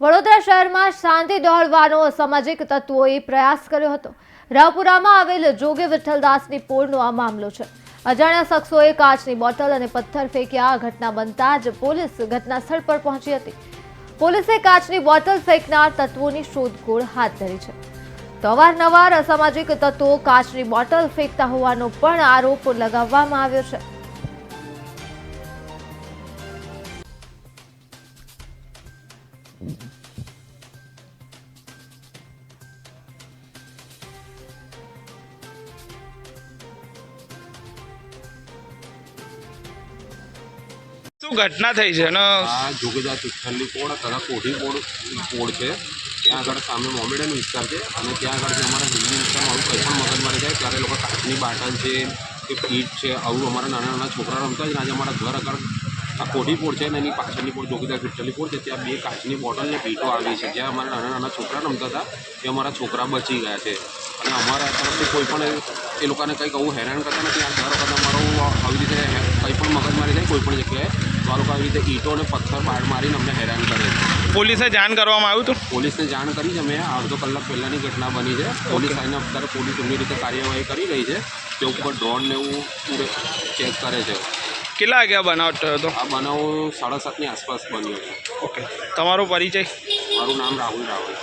વડોદરા શહેરમાં શાંતિ દોહલવાનો અસામાજિક તત્વોએ પ્રયાસ કર્યો હતો। રાવપુરામાં આવેલ જોગી વિઠ્ઠલદાસની પોળનો આ મામલો છે। અજાણ્યા શખ્સોએ કાચની બોટલ અને પથ્થર ફેંક્યા। આ ઘટના બનતા જ પોલીસ ઘટના સ્થળ પર પહોંચી હતી। પોલીસે કાચની બોટલ ફેંકનાર તત્વોની શોધખોળ હાથ ધરી છે। તો અવારનવાર અસામાજિક તત્વો કાચની બોટલ ફેંકતા હોવાનો પણ આરોપ લગાવવામાં આવ્યો છે। શું ઘટના થઈ છે ને? આ જોગીદાસ વિઠ્ઠલની પોળ તથા કોઠી પોળ છે। ત્યાં આગળ સામે મોમેડન વિસ્તાર છે અને ત્યાં આગળથી અમારા હિન્દી વિસ્તારમાં આવું કંઈ પણ મગજમારી થાય ત્યારે લોકો કાચની બાટલ છે કે ઈંટ છે આવું અમારા નાના નાના છોકરા રમતા જ આજે અમારા ઘર આગળ આ કોઠી પોળ છે અને એની પાછળની પોળ જોગીદાસ વિઠ્ઠલની પોળ છે। ત્યાં બે કાચની બોટલ ને ઈંટો આવી છે। જ્યાં અમારા નાના નાના છોકરા રમતા હતા એ અમારા છોકરા બચી ગયા છે અને અમારા તરફથી કોઈ પણ એ લોકોને કંઈક આવું હેરાન કરતા નથી। આ દર વખત અમારું આવી રીતે કંઈ પણ મગજમારી થાય કોઈ પણ જગ્યાએ તો આ લોકો આવી રીતે ઈંટો અને પથ્થર બાળ મારીને અમને હેરાન કરે છે। પોલીસે જાણ કરવામાં આવ્યું હતું? પોલીસને જાણ કરી છે। અમે અડધો કલાક પહેલાંની ઘટના બની છે। પોલીસ આવીને અત્યારે પોલીસ એમની રીતે કાર્યવાહી કરી રહી છે। તે ઉપર ડ્રોન ને એવું પૂરે ચેક કરે છે। કેટલા વાગ્યા બનાવ થયો હતો? આ બનાવ 7:30ની આસપાસ બન્યો છે। ઓકે, તમારો પરિચય? મારું નામ રાહુલ રાવલ।